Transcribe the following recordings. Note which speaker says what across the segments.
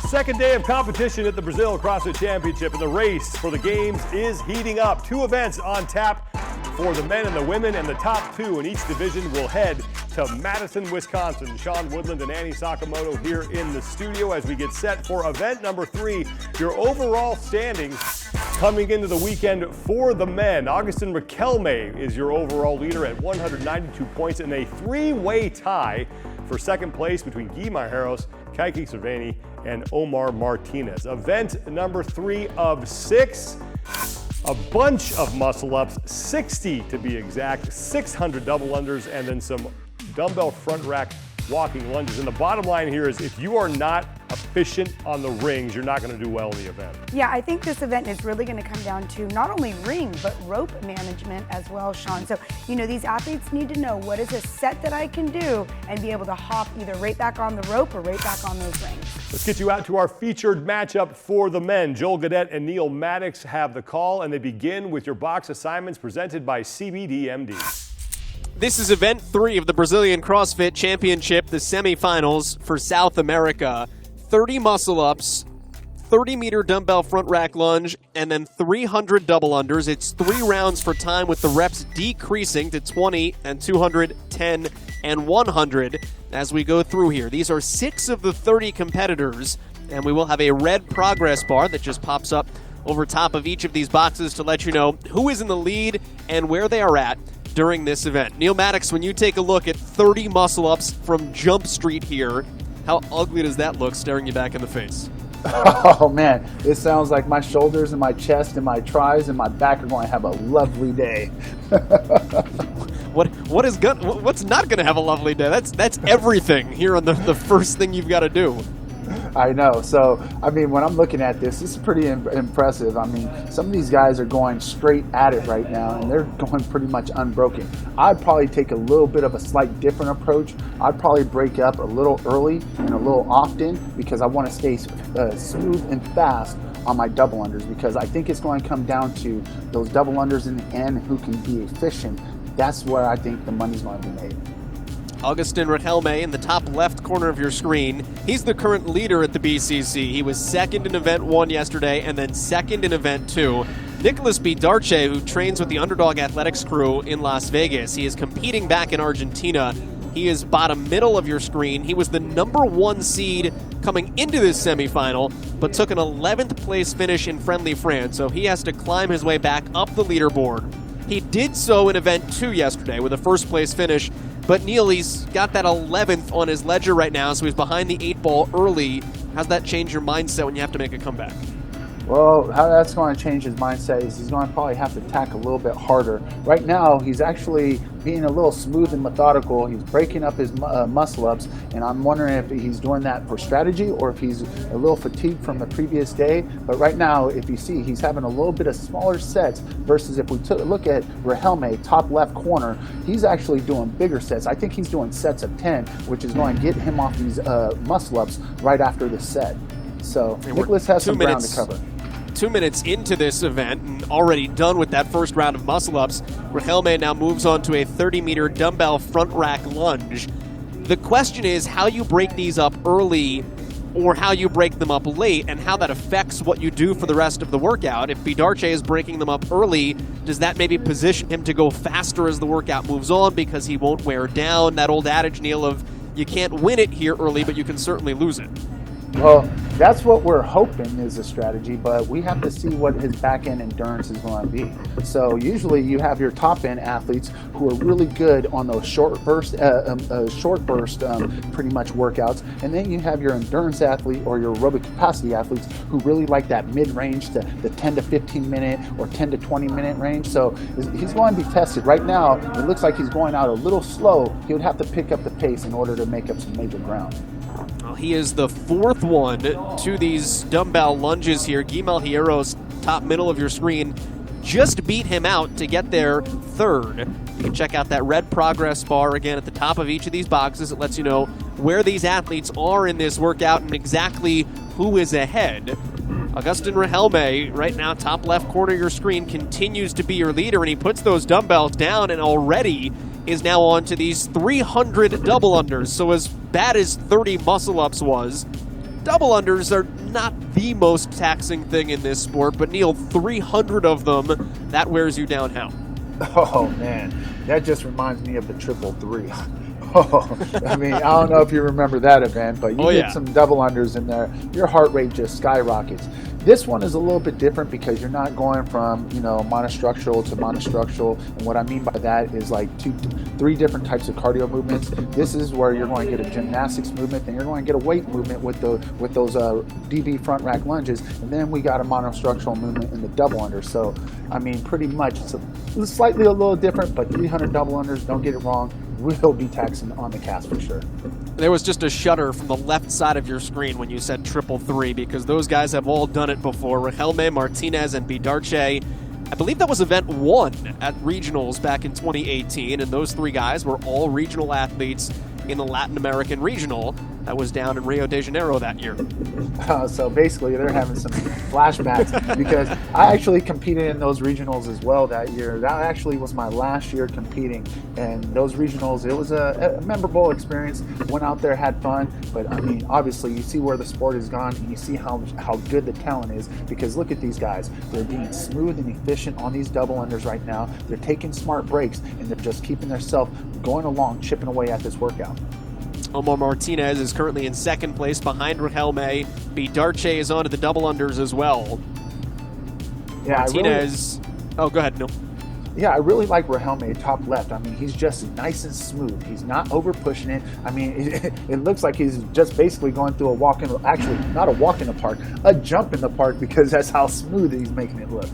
Speaker 1: Second day of competition at the Brazil CrossFit Championship, and the race for the games is heating up. 2 events on tap for the men and the women, and the top 2 in each division will head to Madison, Wisconsin. Sean Woodland and Annie Sakamoto here in the studio as we get set for event number 3. Your overall standings coming into the weekend for the men. Agustin Richelme is your overall leader at 192 points in a 3-way tie for second place between Gui Malheiros, Kaique Cerveny, and Omar Martinez. Event number 3 of 6. A bunch of muscle ups, 60 to be exact, 600 double unders, and then some dumbbell front rack walking lunges. And the bottom line here is if you are not efficient on the rings, you're not going to do well in the event.
Speaker 2: Yeah, I think this event is really going to come down to not only ring, but rope management as well, Sean. So, these athletes need to know what is a set that I can do and be able to hop either right back on the rope or right back on those rings.
Speaker 1: Let's get you out to our featured matchup for the men. Joel Gaudette and Neil Maddox have the call, and they begin with your box assignments presented by CBDMD.
Speaker 3: This is event 3 of the Brazilian CrossFit Championship, the semifinals for South America. 30 muscle-ups, 30-meter dumbbell front rack lunge, and then 300 double unders. It's 3 rounds for time with the reps decreasing to 20 and 200, 10, and 100 as we go through here. These are 6 of the 30 competitors, and we will have a red progress bar that just pops up over top of each of these boxes to let you know who is in the lead and where they are at during this event. Neil Maddox, when you take a look at 30 muscle-ups from Jump Street here, how ugly does that look staring you back in the face?
Speaker 4: Oh man, it sounds like my shoulders and my chest and my tries and my back are going to have a lovely day.
Speaker 3: What's not going to have a lovely day? That's everything here on the first thing you've got to do.
Speaker 4: I know. So, when I'm looking at this is pretty impressive. Some of these guys are going straight at it right now, and they're going pretty much unbroken. I'd probably take a little bit of a slight different approach. I'd probably break up a little early and a little often because I want to stay smooth and fast on my double unders, because I think it's going to come down to those double unders in the end who can be efficient. That's where I think the money's going to be made.
Speaker 3: Agustin Richelme in the top left corner of your screen. He's the current leader at the BCC. He was second in Event 1 yesterday and then second in Event 2. Nicolas Bidarte, who trains with the Underdog Athletics crew in Las Vegas. He is competing back in Argentina. He is bottom middle of your screen. He was the number 1 seed coming into this semifinal, but took an 11th place finish in Friendly France, so he has to climb his way back up the leaderboard. He did so in Event 2 yesterday with a first place finish, but Neil, he's got that 11th on his ledger right now, so he's behind the 8 ball early. How's that change your mindset when you have to make a comeback?
Speaker 4: Well, how that's going to change his mindset is he's going to probably have to attack a little bit harder. Right now, he's actually being a little smooth and methodical. He's breaking up his muscle-ups, and I'm wondering if he's doing that for strategy or if he's a little fatigued from the previous day. But right now, if you see, he's having a little bit of smaller sets versus if we look at Richelme, top left corner, he's actually doing bigger sets. I think he's doing sets of 10, which is going to get him off these muscle-ups right after the set. So Nicholas has some ground to cover.
Speaker 3: 2 minutes into this event and already done with that first round of muscle-ups, Richelme now moves on to a 30-meter dumbbell front rack lunge. The question is how you break these up early or how you break them up late and how that affects what you do for the rest of the workout. If Bidarte is breaking them up early, does that maybe position him to go faster as the workout moves on because he won't wear down? That old adage, Neil, of you can't win it here early, but you can certainly lose it.
Speaker 4: Well, that's what we're hoping is a strategy, but we have to see what his back-end endurance is going to be. So usually you have your top-end athletes who are really good on those short burst pretty much workouts, and then you have your endurance athlete or your aerobic capacity athletes who really like that mid-range to the 10 to 15 minute or 10 to 20 minute range. So he's going to be tested. Right now, it looks like he's going out a little slow. He would have to pick up the pace in order to make up some major ground.
Speaker 3: Well, he is the 4th one to these dumbbell lunges here. Gui Malheiros, top middle of your screen, just beat him out to get there 3rd. You can check out that red progress bar again at the top of each of these boxes. It lets you know where these athletes are in this workout and exactly who is ahead. Agustin Richelme, right now, top left corner of your screen, continues to be your leader, and he puts those dumbbells down and already is now on to these 300 double unders. So as bad as 30 muscle ups was, double unders are not the most taxing thing in this sport, but Neil, 300 of them, that wears you down how?
Speaker 4: Oh man, that just reminds me of the triple three. Oh, I mean, I don't know if you remember that event, but you get some double unders in there, your heart rate just skyrockets. This one is a little bit different because you're not going from, monostructural to monostructural. And what I mean by that is like 3 different types of cardio movements. This is where you're going to get a gymnastics movement, then you're going to get a weight movement with those DB front rack lunges, and then we got a monostructural movement in the double under. So, I mean, pretty much it's slightly a little different, but 300 double unders, don't get it wrong, will be taxing on the cast for sure.
Speaker 3: There was just a shudder from the left side of your screen when you said triple three, because those guys have all done it before. Richelme, Martinez, and Bidarte. I believe that was event 1 at regionals back in 2018, and those 3 guys were all regional athletes in the Latin American regional that was down in Rio de Janeiro that year.
Speaker 4: So basically they're having some flashbacks because I actually competed in those regionals as well that year. That actually was my last year competing, and those regionals, it was a memorable experience. Went out there, had fun, but I mean, obviously you see where the sport has gone and you see how good the talent is, because look at these guys. They're being smooth and efficient on these double unders right now. They're taking smart breaks and they're just keeping themselves going along, chipping away at this workout.
Speaker 3: Omar Martinez is currently in second place behind Richelme. Bidarte is on to the double unders as well.
Speaker 4: Yeah,
Speaker 3: Martinez. Oh, go ahead, Neil.
Speaker 4: Yeah, I really like Richelme top left. I mean, he's just nice and smooth. He's not over pushing it. I mean, it looks like he's just basically going through actually not a walk in the park, a jump in the park, because that's how smooth he's making it look.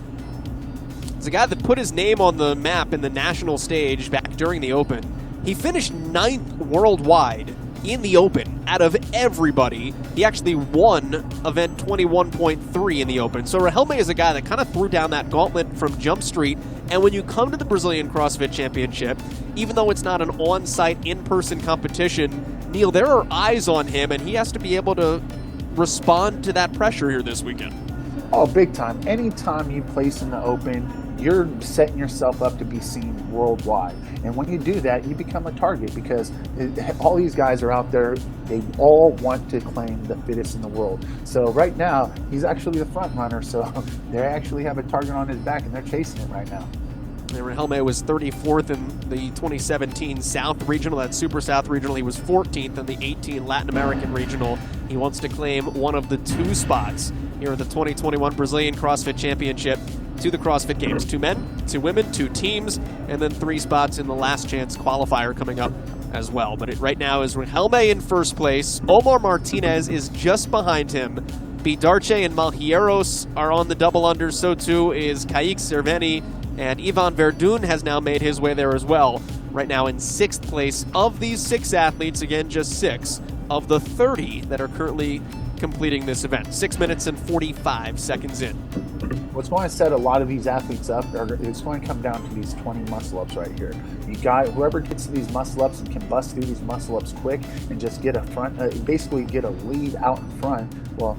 Speaker 3: It's a guy that put his name on the map in the national stage back during the Open. He finished 9th worldwide in the Open out of everybody. He actually won event 21.3 in the Open. So Richelme is a guy that kind of threw down that gauntlet from Jump Street. And when you come to the Brazilian CrossFit Championship, even though it's not an on-site, in-person competition, Neil, there are eyes on him, and he has to be able to respond to that pressure here this weekend.
Speaker 4: Oh, big time. Anytime you place in the Open, you're setting yourself up to be seen worldwide. And when you do that, you become a target, because all these guys are out there. They all want to claim the fittest in the world. So right now, he's actually the front runner. So they actually have a target on his back, and they're chasing it right now.
Speaker 3: Richelme was 34th in the 2017 South Regional, that Super South Regional. He was 14th in the 18 Latin American Regional. He wants to claim one of the 2 spots here at the 2021 Brazilian CrossFit Championship to the CrossFit Games. 2 men, 2 women, 2 teams, and then 3 spots in the last chance qualifier coming up as well. But it right now is Richelme in first place. Omar Martinez is just behind him. Bidarte and Malheiros are on the double unders. So too is Kaique Cerveny. And Ivan Verdun has now made his way there as well. Right now in 6th place of these 6 athletes, again, just 6 of the 30 that are currently completing this event. 6 minutes and 45 seconds in.
Speaker 4: What's going to set a lot of these athletes up, it's going to come down to these 20 muscle-ups right here. You got whoever gets to these muscle-ups and can bust through these muscle-ups quick and just get basically get a lead out in front. Well,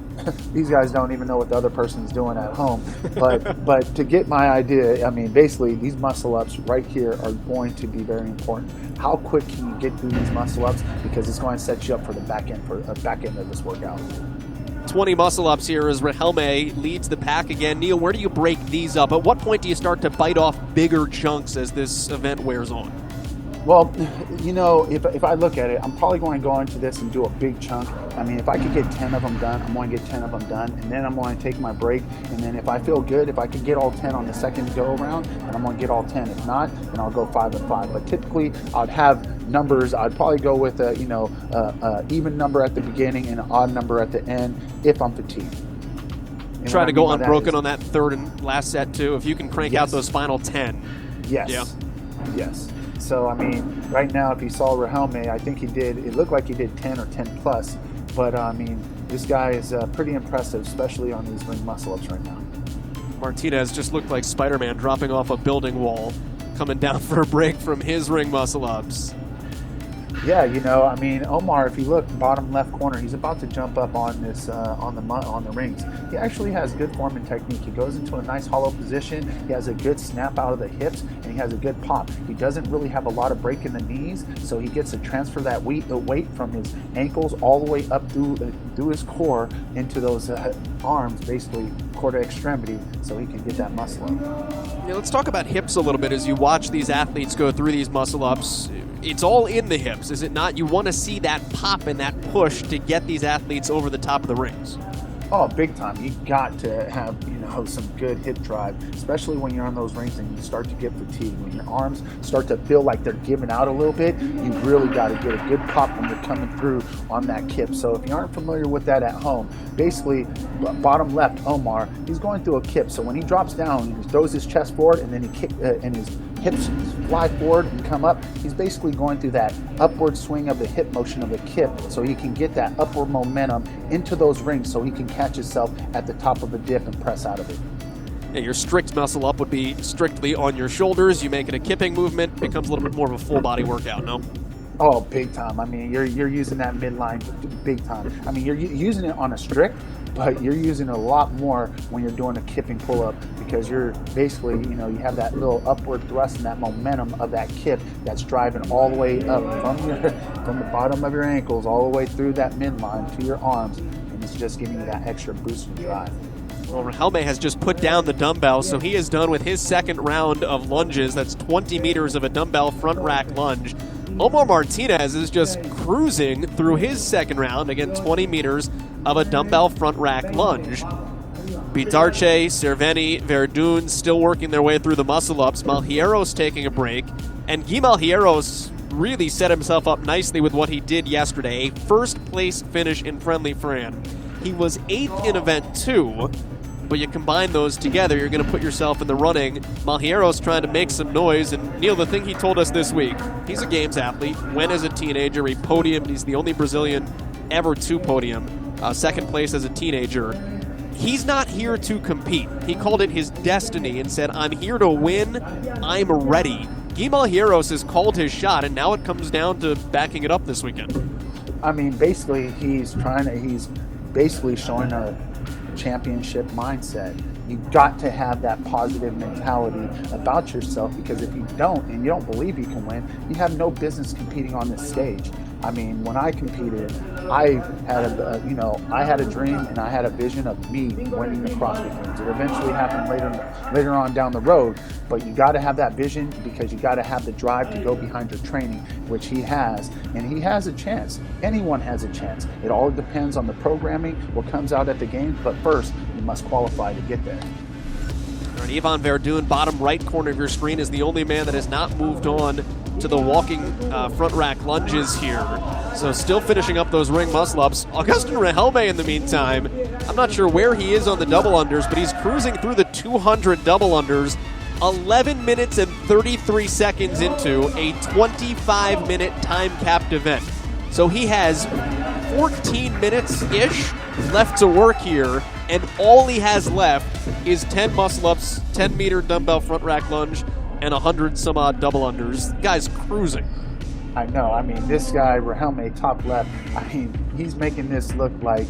Speaker 4: these guys don't even know what the other person's doing at home, but to get my idea, I mean, basically these muscle-ups right here are going to be very important. How quick can you get through these muscle-ups, because it's going to set you up for the back end of this workout.
Speaker 3: 20 muscle-ups here as Richelme leads the pack again. Neil, where do you break these up? At what point do you start to bite off bigger chunks as this event wears on?
Speaker 4: Well, if I look at it, I'm probably going to go into this and do a big chunk. I mean, if I could get 10 of them done, I'm going to get 10 of them done, and then I'm going to take my break. And then if I feel good, if I could get all 10 on the second go around, then I'm going to get all 10. If not, then I'll go 5 and 5. But typically, I'd have numbers. I'd probably go with a even number at the beginning and an odd number at the end if I'm fatigued. And
Speaker 3: try to go unbroken on that third and last set too. If you can crank out those final 10.
Speaker 4: Yes.
Speaker 3: Yeah.
Speaker 4: Yes. So, I mean, right now, if you saw Richelme, I think it looked like he did 10 or 10 plus. But, I mean, this guy is pretty impressive, especially on these ring muscle-ups right now.
Speaker 3: Martinez just looked like Spider-Man dropping off a building wall, coming down for a break from his ring muscle-ups.
Speaker 4: Yeah, you know, I mean, Omar, if you look bottom left corner, he's about to jump up on this on the rings. He actually has good form and technique. He goes into a nice hollow position. He has a good snap out of the hips, and he has a good pop. He doesn't really have a lot of break in the knees, so he gets to transfer that weight from his ankles all the way up through his core into those arms, basically core to extremity, so he can get that muscle up.
Speaker 3: Yeah, let's talk about hips a little bit as you watch these athletes go through these muscle ups. It's all in the hips, is it not? You want to see that pop and that push to get these athletes over the top of the rings.
Speaker 4: Oh, big time. You got to have, you know, some good hip drive, especially when you're on those rings and you start to get fatigued. When your arms start to feel like they're giving out a little bit, you really got to get a good pop when you're coming through on that kip. So if you aren't familiar with that at home, basically, bottom left, Omar, he's going through a kip. So when he drops down, he throws his chest forward and then he and his hips fly forward and come up. He's basically going through that upward swing of the hip motion of the kip so he can get that upward momentum into those rings so he can catch himself at the top of the dip and press out of it.
Speaker 3: Yeah, your strict muscle up would be strictly on your shoulders. You make it a kipping movement, becomes a little bit more of a full body workout, no?
Speaker 4: Oh, big time. I mean, you're using that midline big time. I mean, you're using it on a strict, but you're using it a lot more when you're doing a kipping pull-up because you're basically, you know, you have that little upward thrust and that momentum of that kip that's driving all the way up from the bottom of your ankles all the way through that midline to your arms, and it's just giving you that extra boost and drive.
Speaker 3: Well, Richelme has just put down the dumbbell, so he is done with his second round of lunges. That's 20 meters of a dumbbell front rack lunge. Omar Martinez is just cruising through his second round, again 20 meters of a dumbbell front rack lunge. Bidarte, Cerveny, Verdun still working their way through the muscle-ups. Malheiros taking a break. And Gui Malheiros really set himself up nicely with what he did yesterday. A first-place finish in Friendly Fran. He was 8th in Event 2, but you combine those together, you're going to put yourself in the running. Malheiros trying to make some noise. And, Neil, the thing he told us this week, he's a games athlete. When as a teenager, he podiumed. He's the only Brazilian ever to podium. Second place as a teenager. He's not here to compete. He called it his destiny and said, I'm here to win. I'm ready. Gui Malheiros has called his shot, and now it comes down to backing it up this weekend.
Speaker 4: I mean, basically, he's basically showing a championship mindset. You got to have that positive mentality about yourself, because if you don't, and you don't believe you can win, you have no business competing on this stage. I mean, when I competed, I had a dream and I had a vision of me winning the CrossFit Games. It eventually happened later on down the road, but you got to have that vision because you got to have the drive to go behind your training, which he has, and he has a chance. Anyone has a chance. It all depends on the programming, what comes out at the games, but first, you must qualify to get there.
Speaker 3: All right, Yvonne Verdun, bottom right corner of your screen, is the only man that has not moved on to the walking front rack lunges here. So still finishing up those ring muscle ups. Agustin Richelme, in the meantime, I'm not sure where he is on the double unders, but he's cruising through the 200 double unders, 11 minutes and 33 seconds into a 25-minute time-capped event. So he has 14 minutes-ish left to work here, and all he has left is 10 muscle-ups, 10-meter dumbbell front rack lunge, and 100-some-odd double unders. The guy's cruising.
Speaker 4: I know. I mean, this guy, Richelme, top left, I mean, he's making this look like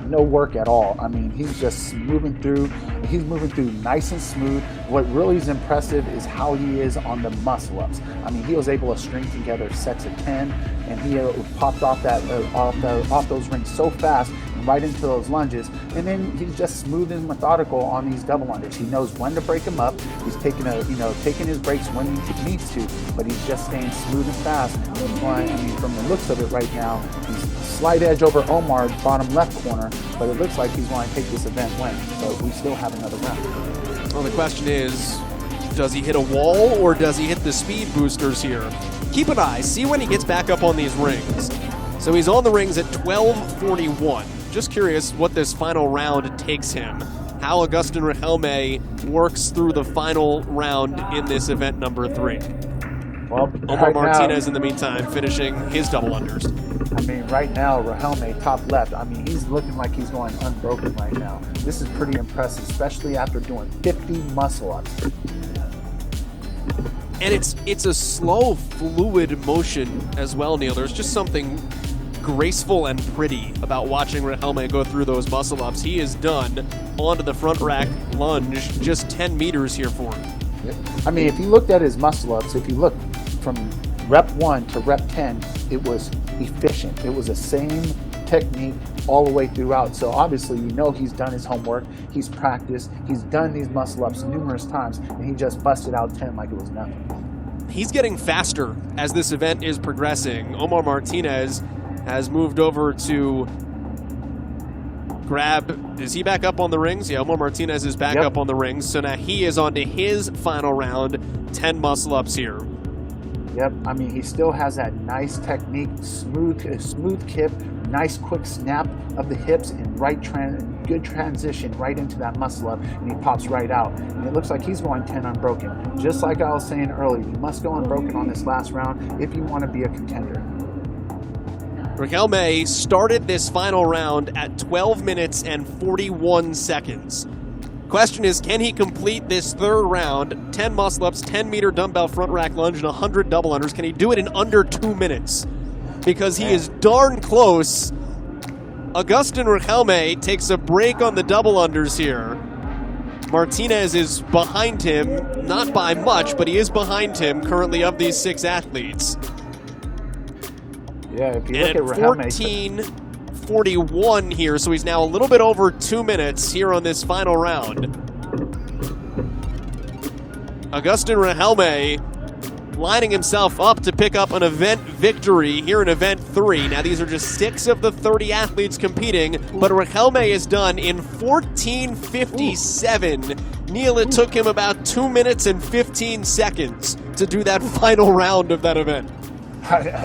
Speaker 4: no work at all. I mean, he's just moving through. He's moving through nice and smooth. What really is impressive is how he is on the muscle-ups. I mean, he was able to string together sets of 10, and he popped off off those rings so fast and right into those lunges. And then he's just smooth and methodical on these double unders. He knows when to break them up. He's taking his breaks when he needs to, but he's just staying smooth and fast. I mean, from the looks of it right now, he's slight edge over Omar, bottom left corner, but it looks like he's going to take this event win. So we still have another round.
Speaker 3: Well, the question is, does he hit a wall or does he hit the speed boosters here? Keep an eye, see when he gets back up on these rings. So he's on the rings at 12:41. Just curious what this final round takes him. How Agustin Richelme works through the final round in this event number 3.
Speaker 4: Well,
Speaker 3: Omar Martinez, in the meantime, finishing his double unders.
Speaker 4: I mean, right now, Richelme, top left, I mean, he's looking like he's going unbroken right now. This is pretty impressive, especially after doing 50 muscle-ups.
Speaker 3: And it's a slow, fluid motion as well, Neil. There's just something graceful and pretty about watching Richelme go through those muscle-ups. He is done onto the front rack lunge, just 10 meters here for him.
Speaker 4: I mean, if you looked at his muscle-ups, if you look from rep 1 to rep 10, it was efficient. It was the same technique all the way throughout. So obviously, you know he's done his homework, he's practiced, he's done these muscle-ups numerous times, and he just busted out 10 like it was nothing.
Speaker 3: He's getting faster as this event is progressing. Omar Martinez has moved over to grab, is he back up on the rings? Yeah, Omar Martinez is back up on the rings. So now he is on to his final round, 10 muscle-ups here.
Speaker 4: Yep, I mean, he still has that nice technique, smooth kip, nice quick snap of the hips, and good transition right into that muscle-up, and he pops right out. And it looks like he's going 10 unbroken. Just like I was saying earlier, you must go unbroken on this last round if you want to be a contender.
Speaker 3: Richelme started this final round at 12 minutes and 41 seconds. Question is, can he complete this third round, 10 muscle-ups, 10-meter dumbbell front rack lunge, and 100 double unders? Can he do it in under 2 minutes? Because he is darn close. Agustin Richelme takes a break on the double unders here. Martinez is behind him, not by much, but he is behind him currently of these 6 athletes.
Speaker 4: Yeah, if you look at Richelme,
Speaker 3: 14:41 here, so he's now a little bit over 2 minutes here on this final round. Agustin Richelme lining himself up to pick up an event victory here in event 3. Now these are just 6 of the 30 athletes competing, but Richelme is done in 14:57. Neil, it took him about 2 minutes and 15 seconds to do that final round of that event.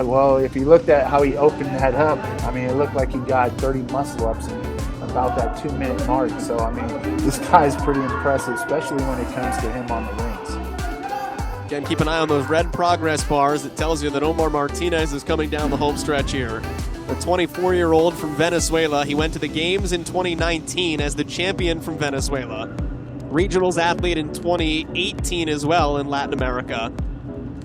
Speaker 4: Well, if you looked at how he opened that up, I mean, it looked like he got 30 muscle-ups in about that 2-minute mark. So, I mean, this guy's pretty impressive, especially when it comes to him on the rings.
Speaker 3: Again, keep an eye on those red progress bars that tells you that Omar Martinez is coming down the home stretch here. The 24-year-old from Venezuela. He went to the games in 2019 as the champion from Venezuela. Regionals athlete in 2018 as well in Latin America.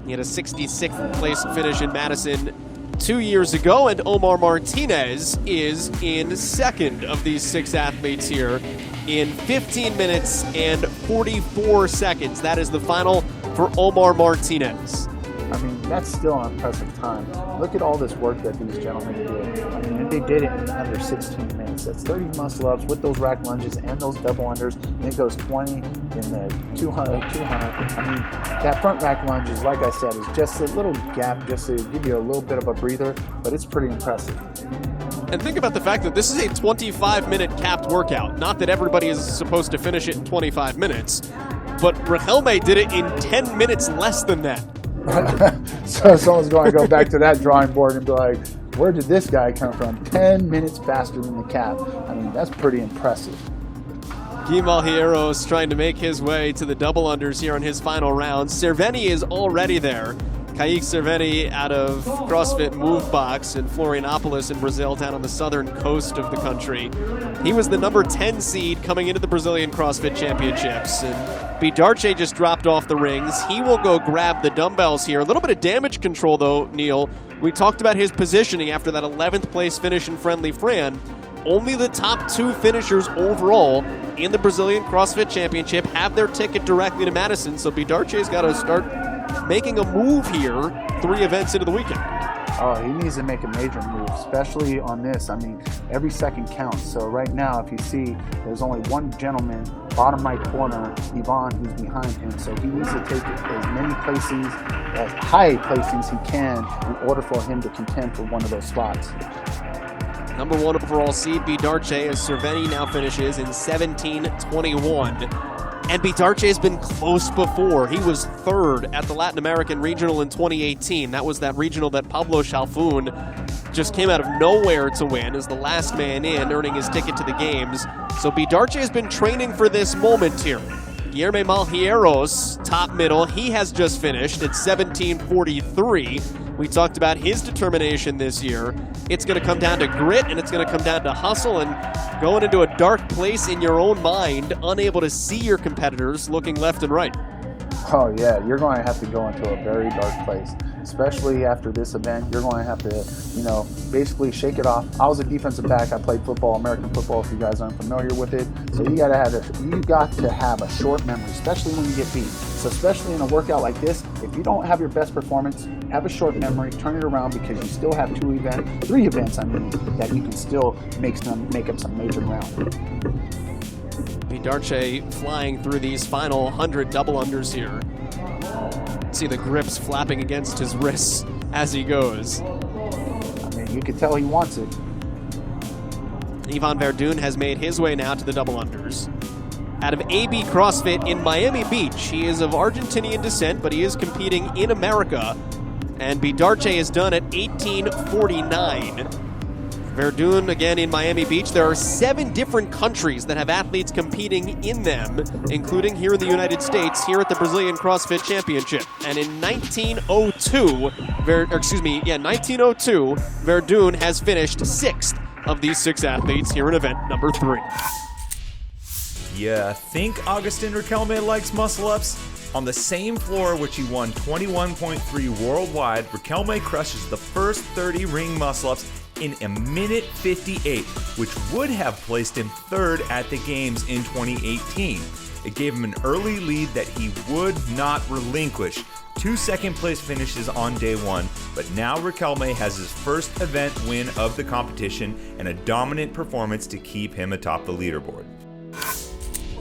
Speaker 3: He had a 66th place finish in Madison 2 years ago, and Omar Martinez is in second of these 6 athletes here in 15 minutes and 44 seconds. That is the final for Omar Martinez.
Speaker 4: I mean, that's still an impressive time. Look at all this work that these gentlemen did. I mean, and they did it in under 16 minutes. That's 30 muscle-ups with those rack lunges and those double unders. And it goes 20 in the 200. I mean, that front rack lunge is, like I said, is just a little gap just to give you a little bit of a breather, but it's pretty impressive.
Speaker 3: And think about the fact that this is a 25-minute capped workout. Not that everybody is supposed to finish it in 25 minutes, but Richelme did it in 10 minutes less than that.
Speaker 4: So someone's going to go back to that drawing board and be like, where did this guy come from? 10 minutes faster than the cap. I mean, that's pretty impressive.
Speaker 3: Gui Malheiros trying to make his way to the double unders here on his final round. Cerveny is already there. Kaique Cerveny out of CrossFit Movebox in Florianopolis in Brazil, down on the southern coast of the country. He was the number 10 seed coming into the Brazilian CrossFit Championships. And Bidarte just dropped off the rings. He will go grab the dumbbells here. A little bit of damage control though, Neil. We talked about his positioning after that 11th place finish in Friendly Fran. Only the top 2 finishers overall in the Brazilian CrossFit Championship have their ticket directly to Madison, so Bidarte's got to start making a move here 3 events into the weekend.
Speaker 4: Oh, he needs to make a major move, especially on this. I mean, every second counts. So right now, if you see, there's only one gentleman, bottom right corner, Ivan, who's behind him. So he needs to take as many placings, as high placings he can in order for him to contend for one of those spots.
Speaker 3: Number 1 overall seed Bidarte, as Cerveny now finishes in 17:21. And Bidarte has been close before. He was 3rd at the Latin American Regional in 2018. That was that regional that Pablo Chalfun just came out of nowhere to win as the last man in, earning his ticket to the games. So Bidarte has been training for this moment here. Gui Malheiros, top middle, he has just finished at 17:43. We talked about his determination this year. It's going to come down to grit, and it's going to come down to hustle and going into a dark place in your own mind, unable to see your competitors looking left and right.
Speaker 4: Oh yeah, you're going to have to go into a very dark place, especially after this event. You're going to have to, basically shake it off. I was a defensive back. I played football, American football, if you guys aren't familiar with it. So you got to have a short memory, especially when you get beat. So especially in a workout like this, if you don't have your best performance, have a short memory, turn it around, because you still have three events, that you can still make up some major ground.
Speaker 3: Bidarte flying through these final 100 double unders here. See the grips flapping against his wrists as he goes.
Speaker 4: You can tell he wants it.
Speaker 3: Yvon Verdun has made his way now to the double unders. Out of AB CrossFit in Miami Beach, he is of Argentinian descent, but he is competing in America. And Bidarte is done at 18:49. Verdun again in Miami Beach. There are 7 different countries that have athletes competing in them, including here in the United States, here at the Brazilian CrossFit Championship. And in 1902, Verdun has finished 6th of these 6 athletes here in event number 3.
Speaker 5: Yeah, think Agustin Richelme likes muscle-ups? On the same floor which he won 21.3 worldwide, Richelme crushes the first 30 ring muscle-ups in a minute 58, which would have placed him 3rd at the games in 2018. It gave him an early lead that he would not relinquish. 2 second-place finishes on day 1, but now Richelme has his first event win of the competition and a dominant performance to keep him atop the leaderboard.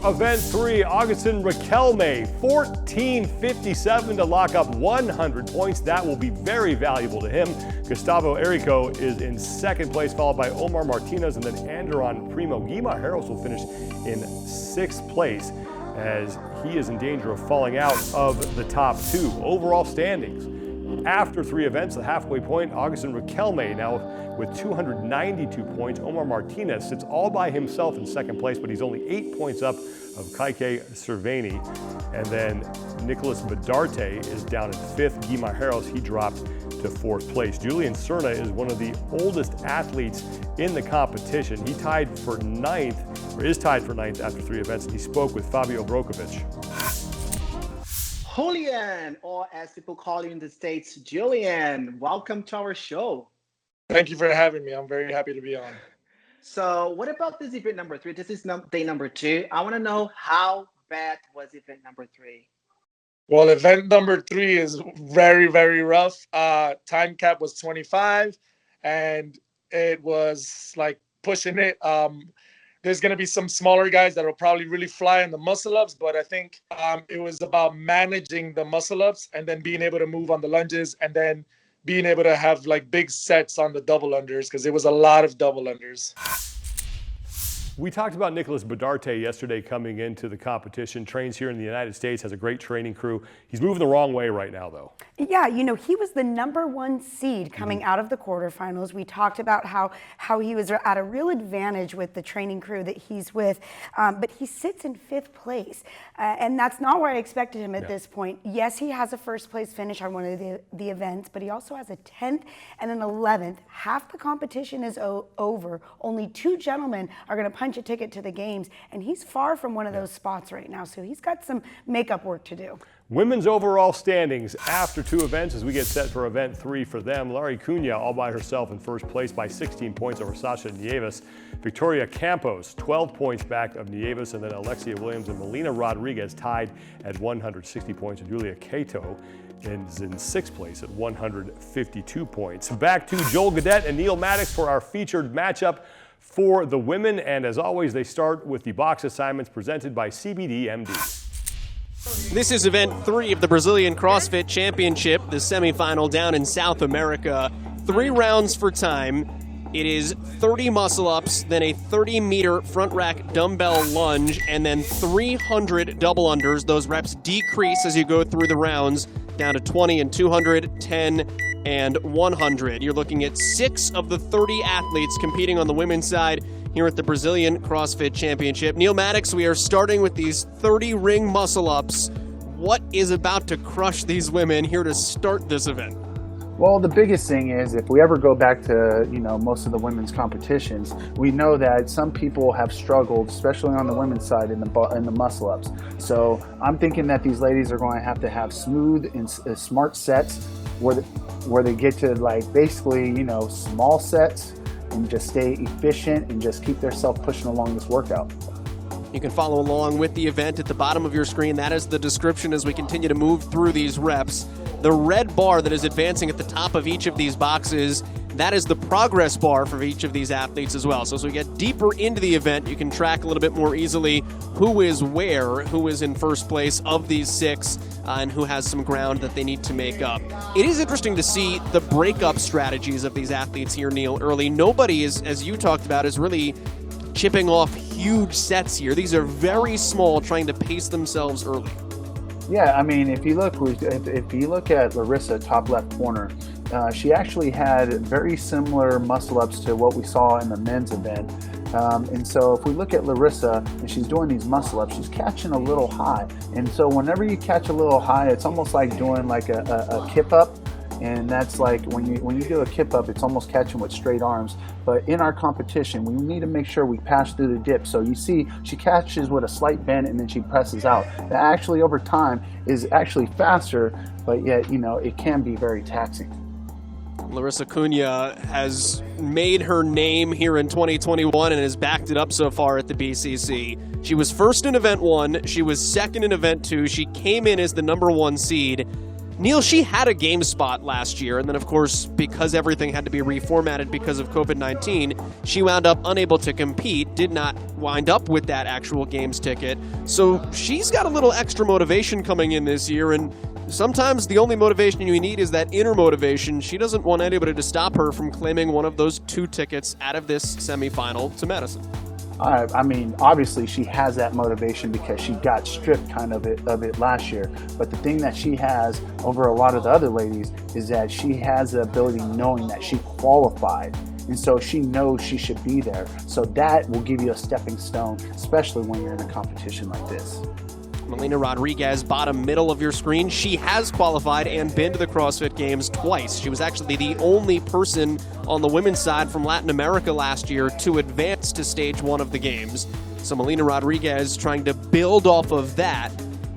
Speaker 1: Event 3, Agustin Richelme, 14:57 to lock up 100 points. That will be very valuable to him. Gustavo Erico is in 2nd place, followed by Omar Martinez, and then Anderon Primo. Gui Malheiros will finish in 6th place, as he is in danger of falling out of the top 2. Overall standings, after 3 events, the halfway point, Agustin Richelme now with 292 points. Omar Martinez sits all by himself in 2nd place, but he's only 8 points up of Kaique Cerveny. And then Nicolas Bidarte is down in 5th. Gui Malheiros, he dropped to 4th place. Julian Cerna is one of the oldest athletes in the competition. He tied for 9th, or is tied for 9th after 3 events, and he spoke with Fabio Brokovic.
Speaker 6: Julian, or as people call you in the States, Julian, welcome to our show.
Speaker 7: Thank you for having me. I'm very happy to be on.
Speaker 6: So what about this event number 3? This is day number 2. I want to know, how bad was event number 3?
Speaker 7: Well, event number 3 is very, very rough. Time cap was 25, and it was like pushing it. There's going to be some smaller guys that will probably really fly in the muscle-ups, but I think it was about managing the muscle-ups and then being able to move on the lunges and then being able to have like big sets on the double unders, because there was a lot of double unders.
Speaker 1: We talked about Nicolas Bidarte yesterday coming into the competition, trains here in the United States, has a great training crew. He's moving the wrong way right now, though.
Speaker 2: Yeah, he was the #1 seed coming out of the quarterfinals. We talked about how he was at a real advantage with the training crew that he's with, but he sits in 5th place, and that's not where I expected him at this point. Yes, he has a 1st place finish on one of the events, but he also has a 10th and an 11th. Half the competition is over. Only 2 gentlemen are going to punch a ticket to the games, and he's far from one of those spots right now, so he's got some makeup work to do.
Speaker 1: Women's overall standings after 2 events as we get set for event 3 for them. Lari Cunha all by herself in 1st place by 16 points over Sasha Nievas. Victoria Campos 12 points back of Nievas, and then Alexia Williams and Melina Rodriguez tied at 160 points, and Julia Cato is in 6th place at 152 points. Back to Joel Gadet and Neil Maddox for our featured matchup for the women, and as always, they start with the box assignments presented by CBD-MD.
Speaker 3: This is event 3 of the Brazilian CrossFit Championship, the semifinal down in South America. 3 rounds for time. It is 30 muscle-ups, then a 30-meter front rack dumbbell lunge, and then 300 double unders. Those reps decrease as you go through the rounds, down to 20 and 200, 10 and 100. You're looking at 6 of the 30 athletes competing on the women's side here at the Brazilian CrossFit Championship. Neil Maddox, we are starting with these 30 ring muscle-ups. What is about to crush these women here to start this event?
Speaker 4: Well, the biggest thing is if we ever go back to, most of the women's competitions, we know that some people have struggled, especially on the women's side in the muscle ups. So I'm thinking that these ladies are going to have smooth and smart sets where they get to basically, small sets and just stay efficient and just keep themselves pushing along this workout.
Speaker 3: You can follow along with the event at the bottom of your screen. That is the description as we continue to move through these reps. The red bar that is advancing at the top of each of these boxes, that is the progress bar for each of these athletes as well. So as we get deeper into the event, you can track a little bit more easily who is where, who is in first place of these 6, and who has some ground that they need to make up. It is interesting to see the breakup strategies of these athletes here, Neil, early. Nobody is, as you talked about, is really chipping off huge sets here. These are very small, trying to pace themselves early.
Speaker 4: Yeah, I mean, if you look at Larissa, top left corner, she actually had very similar muscle ups to what we saw in the men's event. And so if we look at Larissa and she's doing these muscle ups, she's catching a little high. And so whenever you catch a little high, it's almost like doing like a kip up. And that's like when you do a kip up, it's almost catching with straight arms. But in our competition, we need to make sure we pass through the dip. So you see she catches with a slight bend and then she presses out. That actually over time is actually faster, but yet, it can be very taxing.
Speaker 3: Larissa Cunha has made her name here in 2021 and has backed it up so far at the BCC. She was first in Event 1. She was second in Event 2. She came in as the number 1 seed. Neil, she had a game spot last year, and then, of course, because everything had to be reformatted because of COVID-19, she wound up unable to compete, did not wind up with that actual games ticket. So she's got a little extra motivation coming in this year, and sometimes the only motivation you need is that inner motivation. She doesn't want anybody to stop her from claiming one of those 2 tickets out of this semifinal to Madison.
Speaker 4: I mean, obviously she has that motivation because she got stripped kind of it last year. But the thing that she has over a lot of the other ladies is that she has the ability knowing that she qualified. And so she knows she should be there. So that will give you a stepping stone, especially when you're in a competition like this.
Speaker 3: Melina Rodriguez, bottom middle of your screen. She has qualified and been to the CrossFit Games twice. She was actually the only person on the women's side from Latin America last year to advance to stage 1 of the Games. So Melina Rodriguez trying to build off of that.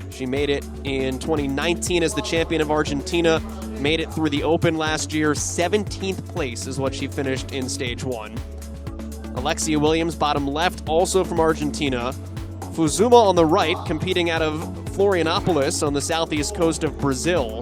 Speaker 3: She made it in 2019 as the champion of Argentina, made it through the Open last year. 17th place is what she finished in stage 1. Alexia Williams, bottom left, also from Argentina. Fusuma on the right, competing out of Florianopolis on the southeast coast of Brazil.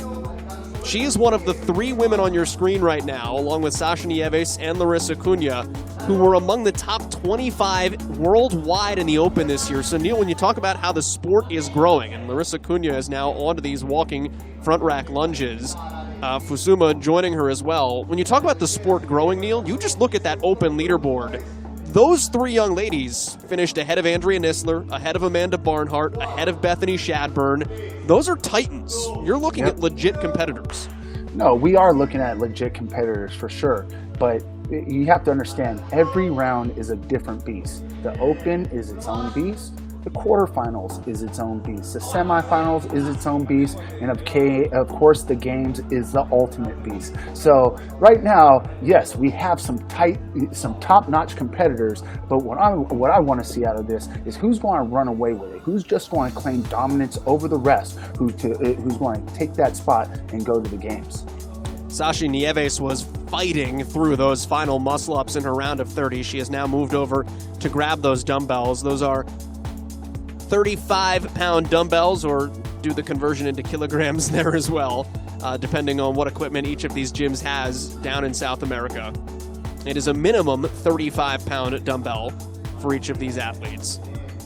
Speaker 3: She is one of the 3 women on your screen right now, along with Sasha Nievas and Larissa Cunha, who were among the top 25 worldwide in the Open this year. So, Neil, when you talk about how the sport is growing, and Larissa Cunha is now onto these walking front rack lunges, Fusuma joining her as well. When you talk about the sport growing, Neil, you just look at that Open leaderboard. Those 3 young ladies finished ahead of Andrea Nisler, ahead of Amanda Barnhart, ahead of Bethany Shadburn. Those are titans. You're looking at legit competitors.
Speaker 4: No, we are looking at legit competitors for sure. But you have to understand, every round is a different beast. The Open is its own beast. The quarterfinals is its own beast. The semifinals is its own beast. And of course, the Games is the ultimate beast. So right now, yes, we have some top-notch competitors. But what I want to see out of this is who's going to run away with it. Who's just going to claim dominance over the rest. Who's going to take that spot and go to the Games.
Speaker 3: Sasha Nievas was fighting through those final muscle-ups in her round of 30. She has now moved over to grab those dumbbells. Those are 35-pound dumbbells, or do the conversion into kilograms there as well, depending on what equipment each of these gyms has down in South America. It is a minimum 35-pound dumbbell for each of these athletes.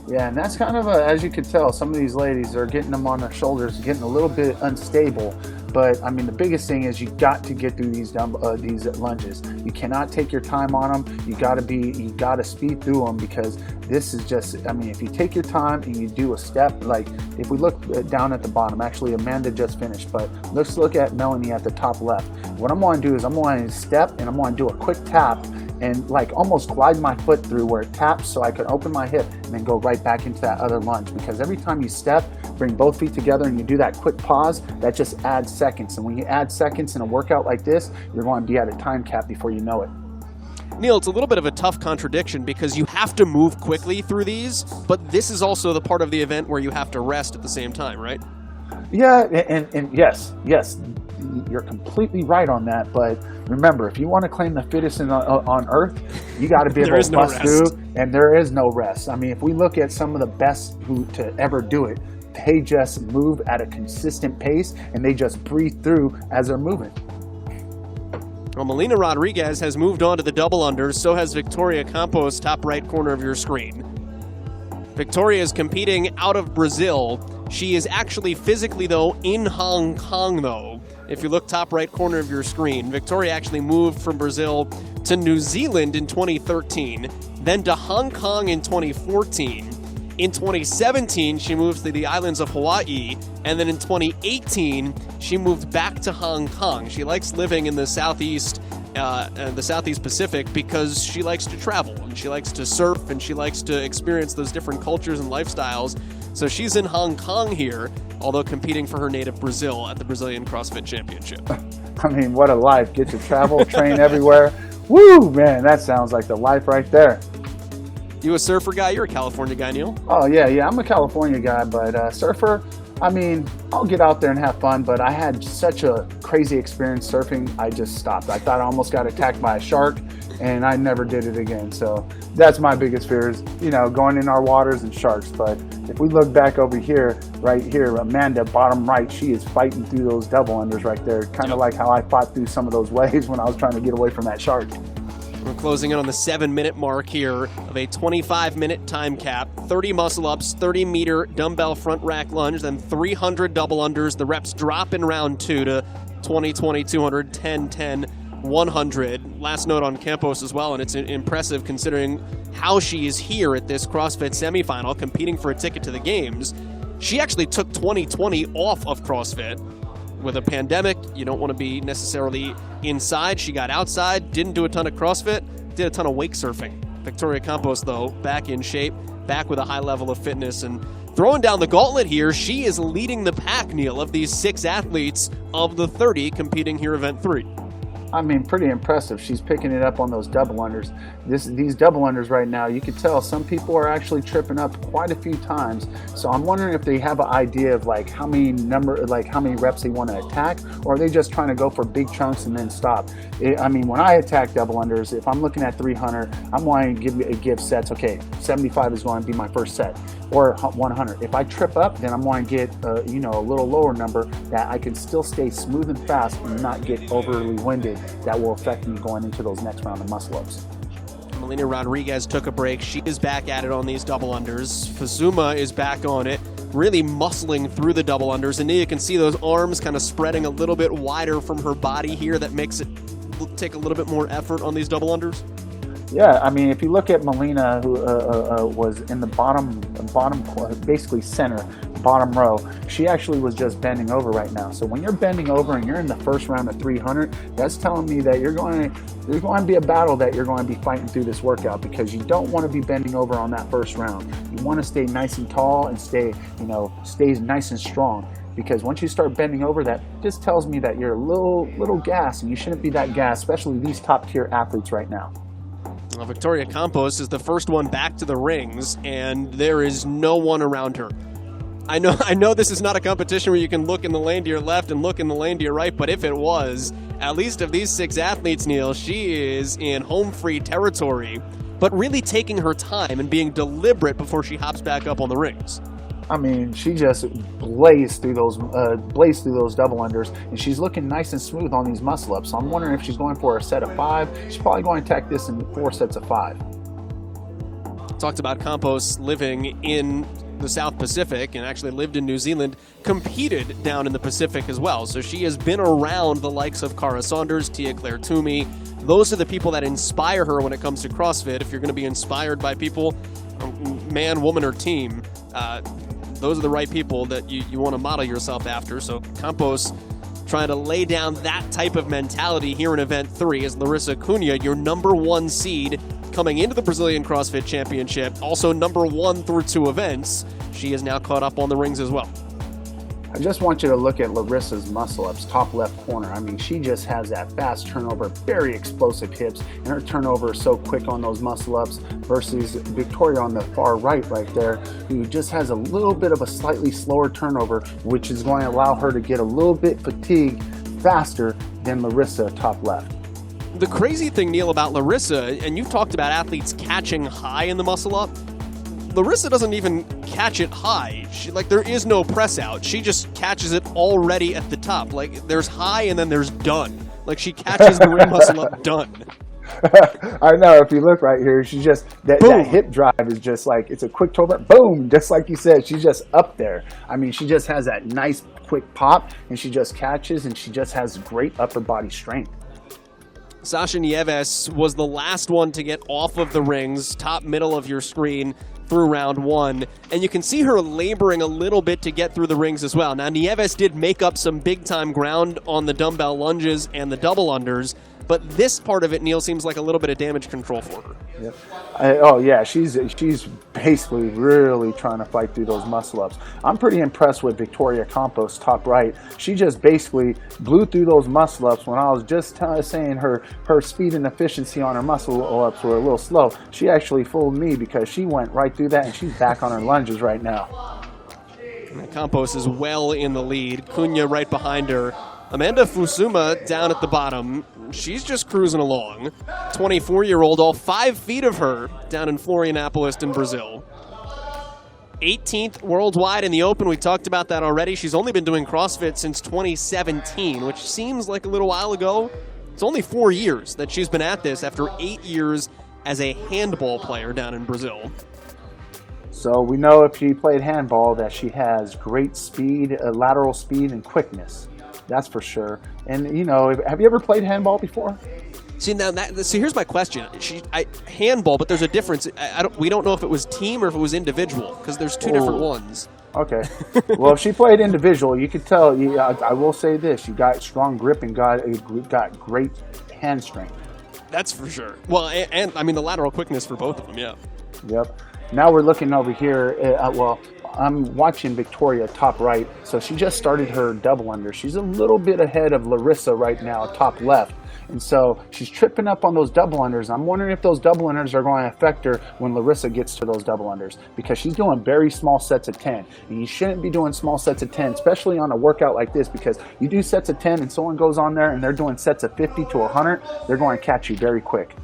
Speaker 4: Yeah, and that's kind of as you can tell, some of these ladies are getting them on their shoulders, getting a little bit unstable. But I mean, the biggest thing is you got to get through these lunges. You cannot take your time on them. You got to speed through them, because this is just, I mean, if you take your time and you do a step, like if we look down at the bottom, actually Amanda just finished, but let's look at Melanie at the top left. What I'm going to do is I'm going to step and I'm going to do a quick tap and like almost glide my foot through where it taps so I can open my hip and then go right back into that other lunge, because every time you step, bring both feet together and you do that quick pause, that just adds seconds. And when you add seconds in a workout like this, you're going to be at a time cap before you know it.
Speaker 3: Neil, it's a little bit of a tough contradiction because you have to move quickly through these, but this is also the part of the event where you have to rest at the same time, right?
Speaker 4: Yeah, and yes, you're completely right on that. But remember, if you want to claim the fittest on earth, you got to be able to bust through, and there is no rest. I mean, if we look at some of the best who to ever do it, they just move at a consistent pace, and they just breathe through as they're moving.
Speaker 3: Well, Melina Rodriguez has moved on to the double unders. So has Victoria Campos, top right corner of your screen. Victoria is competing out of Brazil. She is actually physically, though, in Hong Kong, though. If you look top right corner of your screen, Victoria actually moved from Brazil to New Zealand in 2013, then to Hong Kong in 2014. In 2017, she moved to the islands of Hawaii, and then in 2018, she moved back to Hong Kong. She likes living in the Southeast Pacific because she likes to travel, and she likes to surf, and she likes to experience those different cultures and lifestyles. So she's in Hong Kong here, although competing for her native Brazil at the Brazilian CrossFit Championship.
Speaker 4: I mean, what a life. Get to travel, train everywhere. Woo, man, that sounds like the life right there.
Speaker 3: You a surfer guy? You're a California guy, Neil.
Speaker 4: Oh, yeah, I'm a California guy, but surfer, I mean, I'll get out there and have fun, but I had such a crazy experience surfing, I just stopped. I thought I almost got attacked by a shark, and I never did it again. So that's my biggest fear is, going in our waters and sharks. But if we look back over here, right here, Amanda, bottom right, she is fighting through those double unders right there, kind of like how I fought through some of those waves when I was trying to get away from that shark.
Speaker 3: We're closing in on the 7-minute mark here of a 25-minute time cap. 30 muscle-ups, 30-meter dumbbell front rack lunge, then 300 double unders. The reps drop in round 2 to 20, 20, 200, 10, 10, 100. Last note on Campos as well, and it's impressive considering how she is here at this CrossFit semifinal, competing for a ticket to the games. She actually took 2020 off of CrossFit. With a pandemic, you don't want to be necessarily inside. She got outside, didn't do a ton of CrossFit, did a ton of wake surfing. Victoria Campos, though, back in shape, back with a high level of fitness, and throwing down the gauntlet here. She is leading the pack, Neil, of these 6 athletes of the 30 competing here event 3.
Speaker 4: I mean, pretty impressive. She's picking it up on those double unders. These double unders right now, you can tell some people are actually tripping up quite a few times. So I'm wondering if they have an idea of like how many reps they want to attack, or are they just trying to go for big chunks and then stop? I mean, when I attack double unders, if I'm looking at 300, I'm wanting to give sets. Okay, 75 is going to be my first set, or 100. If I trip up, then I'm wanting to get a little lower number that I can still stay smooth and fast and not get overly winded. That will affect me going into those next round of muscle-ups.
Speaker 3: Melina Rodriguez took a break. She is back at it on these double unders. Fusuma is back on it, really muscling through the double unders. And you can see those arms kind of spreading a little bit wider from her body here. That makes it take a little bit more effort on these double unders.
Speaker 4: Yeah, I mean, if you look at Melina, who was in the bottom, basically center, bottom row, she actually was just bending over right now. So when you're bending over and you're in the first round of 300, that's telling me that there's going to be a battle that you're going to be fighting through this workout, because you don't want to be bending over on that first round. You want to stay nice and tall and stay nice and strong. Because once you start bending over, that just tells me that you're a little gassed, and you shouldn't be that gassed, especially these top tier athletes right now.
Speaker 3: Well, Victoria Campos is the first one back to the rings, and there is no one around her. I know this is not a competition where you can look in the lane to your left and look in the lane to your right, but if it was, at least of these 6 athletes, Neil, she is in home free territory, but really taking her time and being deliberate before she hops back up on the rings.
Speaker 4: I mean, she just blazed through those double unders, and she's looking nice and smooth on these muscle ups. So I'm wondering if she's going for a set of 5. She's probably going to attack this in 4 sets of 5.
Speaker 3: Talked about Campos living in the South Pacific and actually lived in New Zealand, competed down in the Pacific as well. So she has been around the likes of Cara Saunders, Tia-Claire Toomey. Those are the people that inspire her when it comes to CrossFit. If you're going to be inspired by people, man, woman, or team, those are the right people that you want to model yourself after. So Campos trying to lay down that type of mentality here in Event 3 as Larissa Cunha, your number 1 seed coming into the Brazilian CrossFit Championship, also number 1 through 2 events. She is now caught up on the rings as well.
Speaker 4: I just want you to look at Larissa's muscle-ups, top left corner. I mean, she just has that fast turnover, very explosive hips, and her turnover is so quick on those muscle-ups versus Victoria on the far right there, who just has a little bit of a slightly slower turnover, which is going to allow her to get a little bit fatigued faster than Larissa top left.
Speaker 3: The crazy thing, Neil, about Larissa, and you've talked about athletes catching high in the muscle-up, Larissa doesn't even catch it high. There is no press out. She just catches it already at the top. There's high and then there's done. She catches the ring muscle up, done.
Speaker 4: I know, if you look right here, she's just, that hip drive is just it's a quick turnover, boom, just like you said, she's just up there. I mean, she just has that nice quick pop, and she just catches, and she just has great upper body strength.
Speaker 3: Sasha Nievas was the last one to get off of the rings, top middle of your screen, through round one, and you can see her laboring a little bit to get through the rings as well. Now, Nievas did make up some big-time ground on the dumbbell lunges and the double unders, but this part of it, Neil, seems like a little bit of damage control for her.
Speaker 4: Yep. Oh, yeah, she's basically really trying to fight through those muscle-ups. I'm pretty impressed with Victoria Campos, top right. She just basically blew through those muscle-ups when I was just saying her speed and efficiency on her muscle-ups were a little slow. She actually fooled me because she went right through that, and she's back on her lunges right now.
Speaker 3: Campos is well in the lead. Cunha right behind her. Amanda Fusuma down at the bottom. She's just cruising along. 24-year-old, all 5 feet of her, down in Florianópolis in Brazil. 18th worldwide in the Open. We talked about that already. She's only been doing CrossFit since 2017, which seems like a little while ago. It's only 4 years that she's been at this after 8 years as a handball player down in Brazil.
Speaker 4: So we know if she played handball that she has great speed, lateral speed, and quickness. That's for sure. And, have you ever played handball before?
Speaker 3: See, here's my question. Handball, but there's a difference. We don't know if it was team or if it was individual, because there's two different ones.
Speaker 4: Okay. Well, if she played individual, you could tell. I will say this: you got strong grip and got great hand strength.
Speaker 3: That's for sure. Well, and I mean the lateral quickness for both of them. Yeah.
Speaker 4: Yep. Now we're looking over here. I'm watching Victoria top right. So she just started her double under. She's a little bit ahead of Larissa right now, top left. And so she's tripping up on those double unders. I'm wondering if those double unders are going to affect her when Larissa gets to those double unders, because she's doing very small sets of 10. And you shouldn't be doing small sets of 10, especially on a workout like this, because you do sets of 10 and someone goes on there and they're doing sets of 50 to 100, they're going to catch you very quick.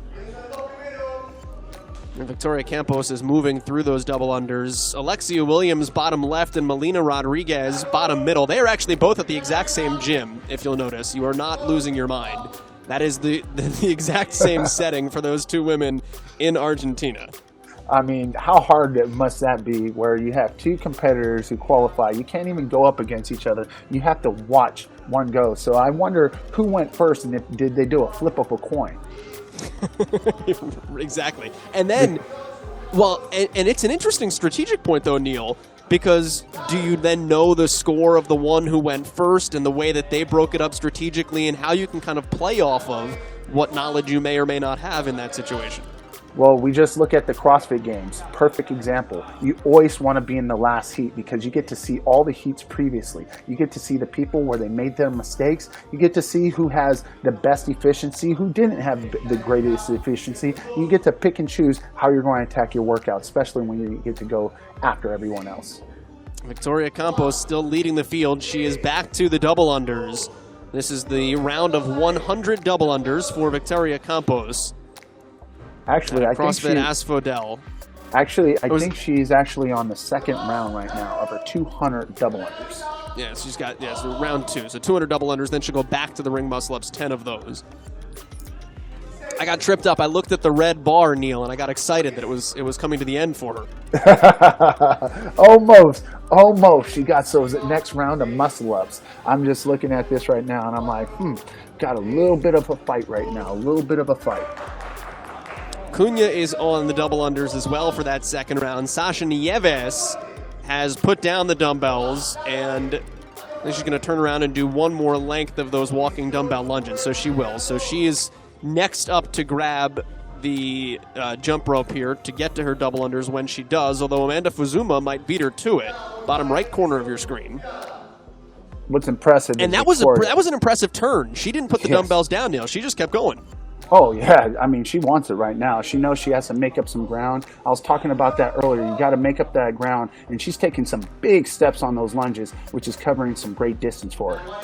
Speaker 3: And Victoria Campos is moving through those double unders. Alexia Williams, bottom left, and Melina Rodriguez, bottom middle. They are actually both at the exact same gym, if you'll notice. You are not losing your mind. That is the exact same setting for those two women in Argentina.
Speaker 4: I mean, how hard must that be where you have two competitors who qualify? You can't even go up against each other. You have to watch one go. So I wonder who went first, and did they do a flip of a coin?
Speaker 3: Exactly. And then, and it's an interesting strategic point, though, Neil, because do you then know the score of the one who went first and the way that they broke it up strategically and how you can kind of play off of what knowledge you may or may not have in that situation?
Speaker 4: Well, we just look at the CrossFit Games. Perfect example. You always want to be in the last heat because you get to see all the heats previously. You get to see the people where they made their mistakes. You get to see who has the best efficiency, who didn't have the greatest efficiency. You get to pick and choose how you're going to attack your workout, especially when you get to go after everyone else. Victoria
Speaker 3: Campos still leading the field. She is back to the double unders. This is the round of 100 double unders for Victoria Campos.
Speaker 4: Actually, I think
Speaker 3: CrossFit Asphodel.
Speaker 4: Actually, I think she's actually on the second round right now of her 200 double unders.
Speaker 3: Yeah, she's got so round 2, so 200 double unders. Then she'll go back to the ring muscle ups, 10 of those. I got tripped up. I looked at the red bar, Neil, and I got excited that it was coming to the end for
Speaker 4: her. Almost. She got those next round of muscle ups. I'm just looking at this right now, and I'm like, got a little bit of a fight right now. A little bit of a fight.
Speaker 3: Cunha is on the double unders as well for that second round. Sasha Nievas has put down the dumbbells, and she's going to turn around and do one more length of those walking dumbbell lunges, so she will. So she is next up to grab the jump rope here to get to her double unders when she does, although Amanda Fusuma might beat her to it. Bottom right corner of your screen.
Speaker 4: what's impressive
Speaker 3: And
Speaker 4: is
Speaker 3: that was
Speaker 4: Victoria.
Speaker 3: an impressive turn. She didn't put the dumbbells down, Neil. She just kept going.
Speaker 4: Oh, yeah. I mean, she wants it right now. She knows she has to make up some ground. I was talking about that earlier. You got to make up that ground. And she's taking some big steps on those lunges, which is covering some great distance for her.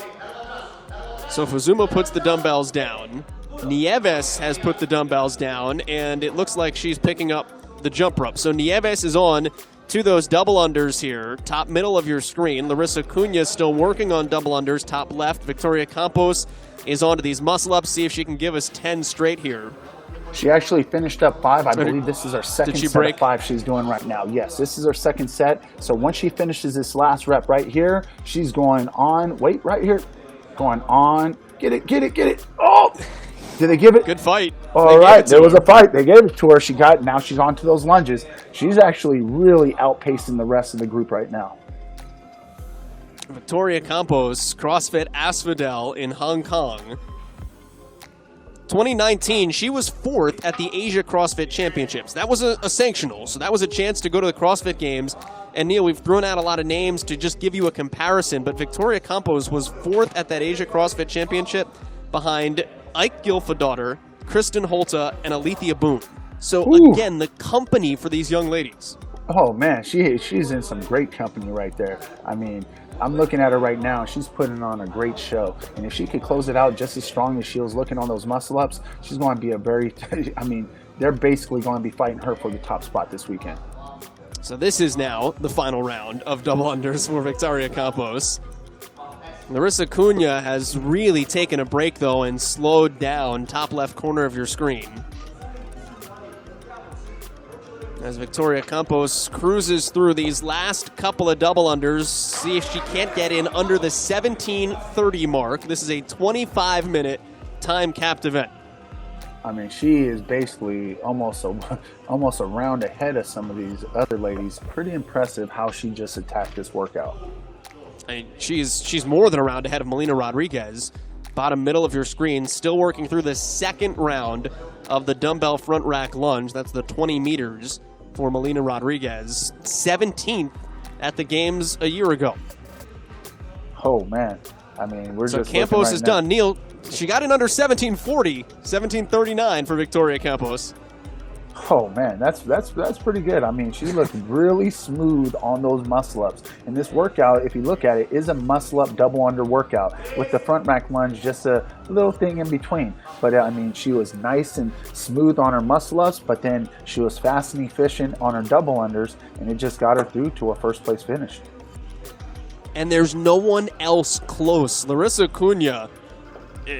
Speaker 3: So Fusuma puts the dumbbells down. Nievas has put the dumbbells down, and it looks like she's picking up the jump rope. So Nievas is on to those double unders here, top middle of your screen. Larissa Cunha is still working on double unders, top left. Victoria Campos is onto these muscle ups. See if she can give us 10 straight here.
Speaker 4: She actually finished up 5. I believe this is her second set
Speaker 3: break?
Speaker 4: of 5 she's doing right now. Yes, this is her second set. So once she finishes this last rep right here, she's going on. Wait, right here. Going on. Get it, get it, get it. Oh! Did they give it?
Speaker 3: Good fight.
Speaker 4: All right, there was a fight. They gave it to her. Now she's on to those lunges. She's actually really outpacing the rest of the group right now.
Speaker 3: Victoria Campos, CrossFit Asphodel in Hong Kong. 2019, she was 4th at the Asia CrossFit Championships. That was a sanctional, so that was a chance to go to the CrossFit Games. And Neil, we've thrown out a lot of names to just give you a comparison, but Victoria Campos was 4th at that Asia CrossFit Championship behind Ike Gylfadottir, Kristen Holta, and Alethea Boone. So again, the company for these young ladies.
Speaker 4: Oh man, she's in some great company right there. I mean, I'm looking at her right now. She's putting on a great show. And if she could close it out just as strong as she was looking on those muscle ups, she's going to be a very, I mean, they're basically going to be fighting her for the top spot this weekend.
Speaker 3: So this is now the final round of double unders for Victoria Campos. Larissa Cunha has really taken a break, though, and slowed down top left corner of your screen. As Victoria Campos cruises through these last couple of double unders, see if she can't get in under the 17:30 mark. This is a 25-minute time-capped event.
Speaker 4: I mean, she is basically almost a round ahead of some of these other ladies. Pretty impressive how she just attacked this workout.
Speaker 3: I mean, she's more than a round ahead of Melina Rodriguez. Bottom middle of your screen, still working through the second round of the dumbbell front rack lunge. That's the 20 meters for Melina Rodriguez. 17th at the games a year ago.
Speaker 4: Oh, man. I mean, we're just
Speaker 3: Campos
Speaker 4: right
Speaker 3: is
Speaker 4: now.
Speaker 3: done. Neil, she got in under 17:40, 17:39 for Victoria Campos.
Speaker 4: Oh man, that's pretty good. I mean, she looked really smooth on those muscle ups. And this workout, if you look at it, is a muscle up double under workout with the front rack lunge, just a little thing in between. But I mean, she was nice and smooth on her muscle ups, but then she was fast and efficient on her double unders, and it just got her through to a first place finish.
Speaker 3: And there's no one else close. Larissa Cunha,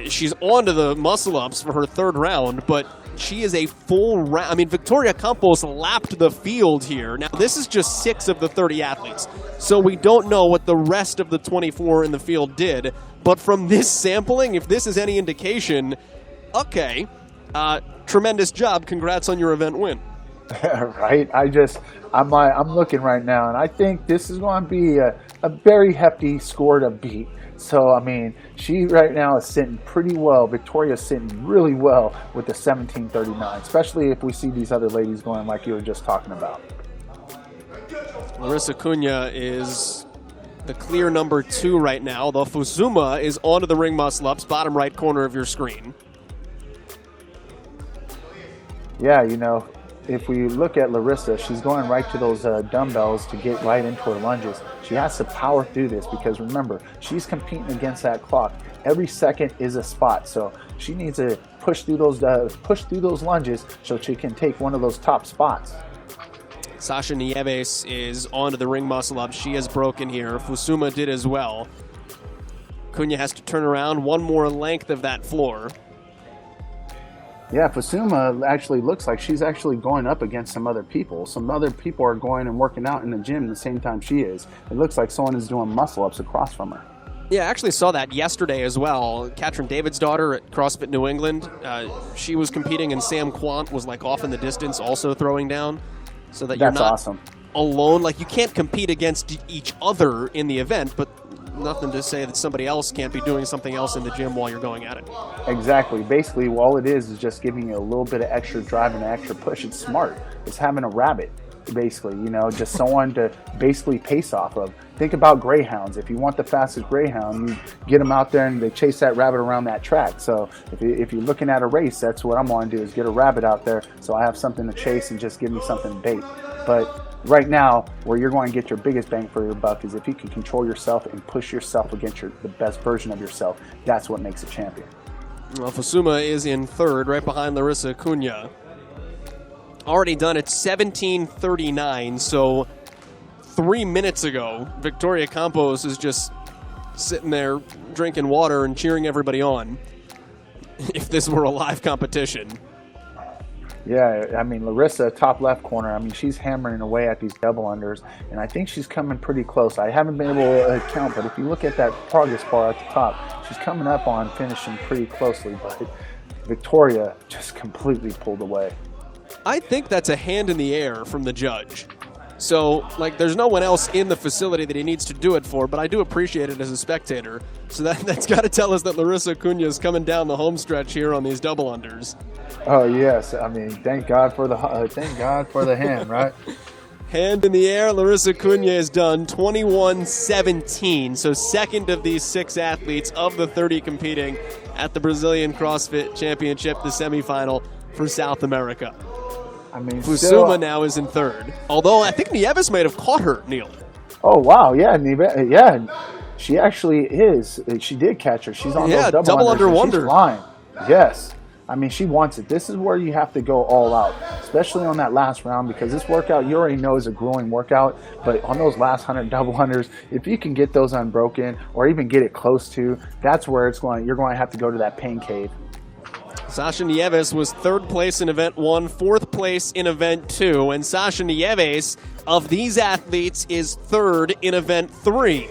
Speaker 3: she's on to the muscle ups for her third round, but she is a full round. I mean, Victoria Campos lapped the field here. Now, this is just 6 of the 30 athletes, so we don't know what the rest of the 24 in the field did. But from this sampling, if this is any indication, okay, tremendous job. Congrats on your event win.
Speaker 4: Right? I'm looking right now, and I think this is going to be a very hefty score to beat. So, I mean, she right now is sitting pretty well. Victoria's sitting really well with the 17:39, especially if we see these other ladies going like you were just talking about.
Speaker 3: Larissa Cunha is the clear number 2 right now, though Fusuma is onto the ring muscle-ups, bottom right corner of your screen.
Speaker 4: Yeah, you know, if we look at Larissa, she's going right to those dumbbells to get right into her lunges. She has to power through this because remember, she's competing against that clock. Every second is a spot, so she needs to push through those lunges so she can take one of those top spots.
Speaker 3: Sasha Nievas is onto the ring muscle-up. She has broken here. Fusuma did as well. Cunha has to turn around one more length of that floor.
Speaker 4: Yeah, Fusuma actually looks like she's actually going up against some other people. Some other people are going and working out in the gym the same time she is. It looks like someone is doing muscle-ups across from her.
Speaker 3: Yeah, I actually saw that yesterday as well. Katrin Davidsdottir at CrossFit New England. She was competing, and Sam Quant was like off in the distance also throwing down. So that you're not
Speaker 4: awesome.
Speaker 3: Alone. Like, you can't compete against each other in the event, but nothing to say that somebody else can't be doing something else in the gym while you're going at it.
Speaker 4: Exactly. Basically, all it is just giving you a little bit of extra drive and an extra push. It's smart. It's having a rabbit. basically, just someone to basically pace off of. Think about greyhounds. If you want the fastest greyhound, you get them out there and they chase that rabbit around that track. So if you're looking at a race, that's what I'm going to do, is get a rabbit out there so I have something to chase and just give me something to bait. But right now, where you're going to get your biggest bang for your buck is if you can control yourself and push yourself against the best version of yourself. That's what makes a champion.
Speaker 3: Well, Fusuma is in third, right behind Larissa Cunha. Already done at 17:39, so 3 minutes ago, Victoria Campos is just sitting there drinking water and cheering everybody on if this were a live competition.
Speaker 4: Yeah, I mean, Larissa, top left corner, I mean, she's hammering away at these double unders, and I think she's coming pretty close. I haven't been able to count, but if you look at that progress bar at the top, she's coming up on finishing pretty closely, but Victoria just completely pulled away.
Speaker 3: I think that's a hand in the air from the judge. So, there's no one else in the facility that he needs to do it for, but I do appreciate it as a spectator. So that's got to tell us that Larissa Cunha is coming down the home stretch here on these double unders.
Speaker 4: Oh yes, I mean, thank God for the hand, right?
Speaker 3: Hand in the air, Larissa Cunha is done 21:17. So second of these 6 athletes of the 30 competing at the Brazilian CrossFit Championship, the semifinal for South America.
Speaker 4: I mean,
Speaker 3: Fusuma now is in third. Although I think Nievas might have caught her, Neil.
Speaker 4: Oh, wow. Yeah, yeah. She actually is. She did catch her. She's on those double
Speaker 3: under wonder.
Speaker 4: She's flying. Yes. I mean, she wants it. This is where you have to go all out, especially on that last round, because this workout, you already know, is a grueling workout. But on those last 100 double unders, if you can get those unbroken or even get it close to, that's where you're going to have to go to that pain cave.
Speaker 3: Sasha Nievas was 3rd place in event 1, 4th place in event 2, and Sasha Nievas, of these athletes, is 3rd in event 3.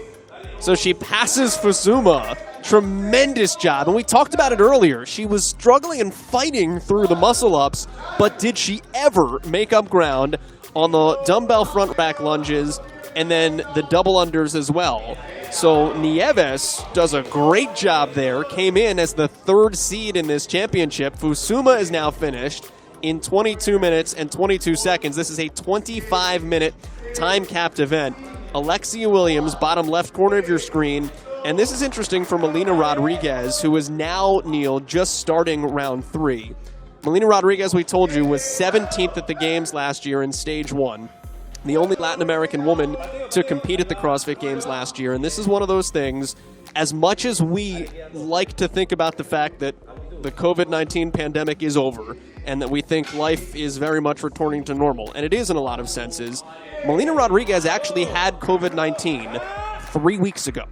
Speaker 3: So she passes Fusuma. Tremendous job. And we talked about it earlier. She was struggling and fighting through the muscle-ups, but did she ever make up ground on the dumbbell front rack lunges and then the double unders as well? So Nievas does a great job there, came in as the 3rd seed in this championship. Fusuma is now finished in 22 minutes and 22 seconds. This is a 25-minute time-capped event. Alexia Williams, bottom left corner of your screen. And this is interesting for Melina Rodriguez, who is now, Neil, just starting round 3. Melina Rodriguez, we told you, was 17th at the Games last year in Stage 1. The only Latin American woman to compete at the CrossFit Games last year. And this is one of those things, as much as we like to think about the fact that the COVID-19 pandemic is over and that we think life is very much returning to normal, and it is in a lot of senses, Melina Rodriguez actually had COVID-19 3 weeks ago.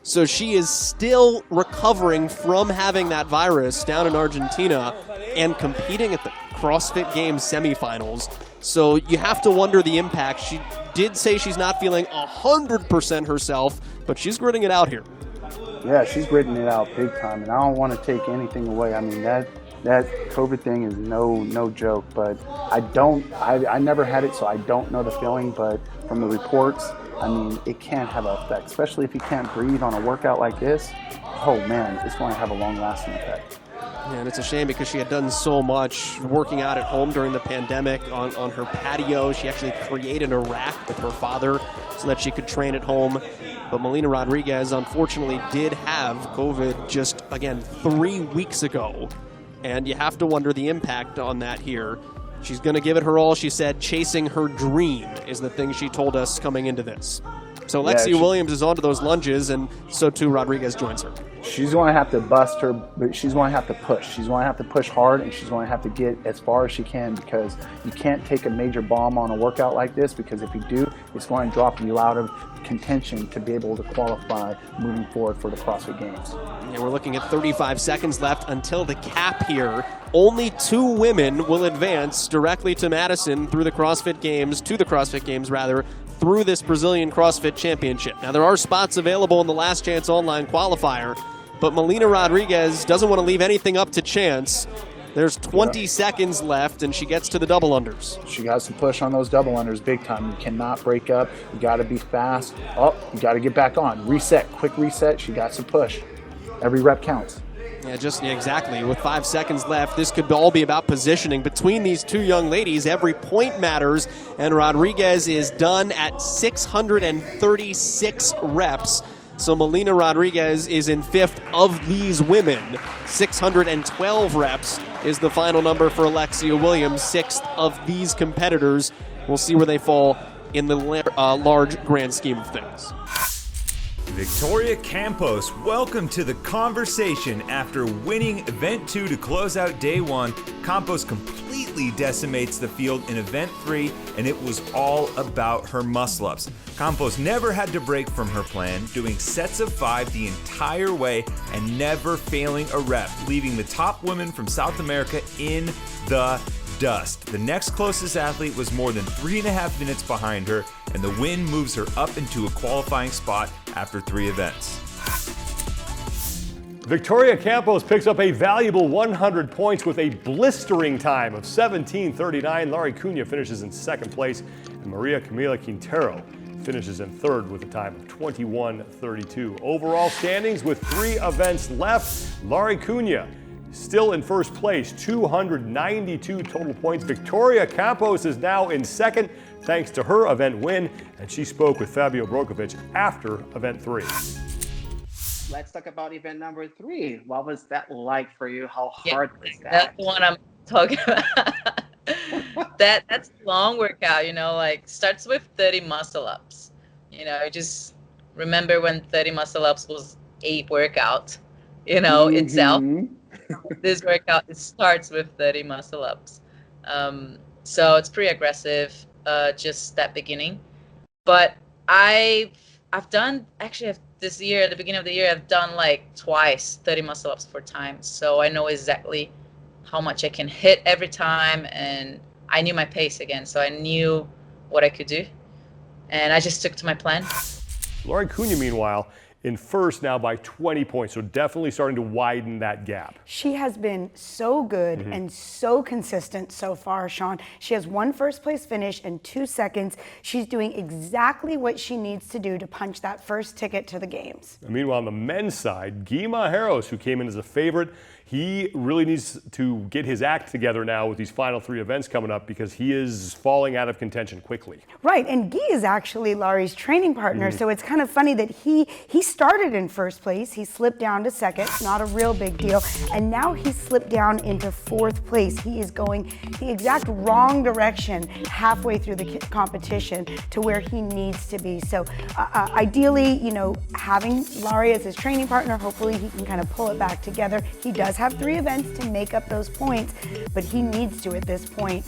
Speaker 3: So she is still recovering from having that virus down in Argentina and competing at the CrossFit Games semifinals. So you have to wonder the impact. She did say she's not feeling 100% herself, but she's gritting it out here.
Speaker 4: Yeah, she's gritting it out big time, and I don't want to take anything away. I mean, that COVID thing is no joke, but I never had it, so I don't know the feeling, but from the reports, I mean, it can have an effect, especially if you can't breathe on a workout like this. Oh man, it's going to have a long-lasting effect.
Speaker 3: Yeah, and it's a shame because she had done so much working out at home during the pandemic on her patio. She actually created a rack with her father so that she could train at home. But Melina Rodriguez, unfortunately, did have COVID just, again, 3 weeks ago. And you have to wonder the impact on that here. She's going to give it her all. She said chasing her dream is the thing she told us coming into this. So Alexia Williams is onto those lunges, and so too Rodriguez joins her.
Speaker 4: She's going to have to bust her, but she's going to have to push. She's going to have to push hard, and she's going to have to get as far as she can, because you can't take a major bomb on a workout like this, because if you do, it's going to drop you out of contention to be able to qualify moving forward for the CrossFit Games.
Speaker 3: Yeah, we're looking at 35 seconds left until the cap here. Only 2 women will advance directly to Madison through the CrossFit Games, through this Brazilian CrossFit Championship. Now, there are spots available in the Last Chance Online qualifier, but Melina Rodriguez doesn't want to leave anything up to chance. There's 20 seconds left, and she gets to the double unders.
Speaker 4: She has to push on those double unders big time. You cannot break up. You got to be fast. Oh, you got to get back on. Reset, quick reset. She got to push. Every rep counts.
Speaker 3: Yeah, exactly. With 5 seconds left, this could all be about positioning between these two young ladies. Every point matters, and Rodriguez is done at 636 reps. So Melina Rodriguez is in 5th of these women. 612 reps is the final number for Alexia Williams, 6th of these competitors. We'll see where they fall in the large grand scheme of things.
Speaker 5: Victoria Campos, welcome to the conversation. After winning Event 2 to close out Day 1, Campos completely decimates the field in Event 3, and it was all about her muscle-ups. Campos never had to break from her plan, doing sets of 5 the entire way and never failing a rep, leaving the top women from South America in the dust. The next closest athlete was more than 3.5 minutes behind her, and the win moves her up into a qualifying spot after 3 events.
Speaker 1: Victoria Campos picks up a valuable 100 points with a blistering time of 17:39. Lari Cunha finishes in 2nd place, and Maria Camila Quintero finishes in 3rd with a time of 21:32. Overall standings with 3 events left, Lari Cunha still in 1st place, 292 total points. Victoria Campos is now in 2nd thanks to her event win, and she spoke with Fabio Brokovic after event 3.
Speaker 6: Let's talk about event number 3. What was that like for you? How hard was that?
Speaker 8: That's the one I'm talking about. That's a long workout, like starts with 30 muscle ups. Just remember when 30 muscle ups was a workout, itself. This workout, it starts with 30 muscle ups. So it's pretty aggressive, just that beginning. But I've done, actually this year, at the beginning of the year, I've done like twice 30 muscle ups 4 times. So I know exactly how much I can hit every time, and I knew my pace again. So I knew what I could do, and I just stuck to my plan.
Speaker 1: Lari Cunha, meanwhile, in 1st now by 20 points, so definitely starting to widen that gap.
Speaker 2: She has been so good and so consistent so far, Sean. She has 1 first-place finish and 2 seconds. She's doing exactly what she needs to do to punch that first ticket to the games.
Speaker 1: And meanwhile, on the men's side, Gui Malheiros, who came in as a favorite, he really needs to get his act together now with these final 3 events coming up, because he is falling out of contention quickly.
Speaker 2: Right, and Gui is actually Lari's training partner, so it's kind of funny that he started in 1st place, he slipped down to 2nd, not a real big deal, and now he's slipped down into 4th place. He is going the exact wrong direction halfway through the competition to where he needs to be. So ideally, having Lari as his training partner, hopefully he can kind of pull it back together. He does have 3 events to make up those points, but he needs to, at this point,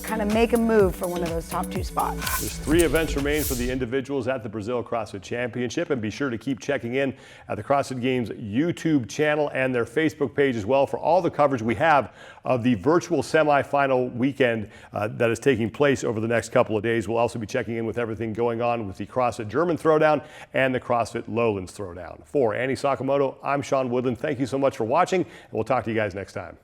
Speaker 2: kind of make a move for one of those top 2 spots.
Speaker 1: There's 3 events remain for the individuals at the Brazil CrossFit Championship, and be sure to keep checking in at the CrossFit Games YouTube channel and their Facebook page as well for all the coverage we have of the virtual semifinal weekend that is taking place over the next couple of days. We'll also be checking in with everything going on with the CrossFit German Throwdown and the CrossFit Lowlands Throwdown. For Annie Sakamoto, I'm Sean Woodland. Thank you so much for watching, and we'll talk to you guys next time.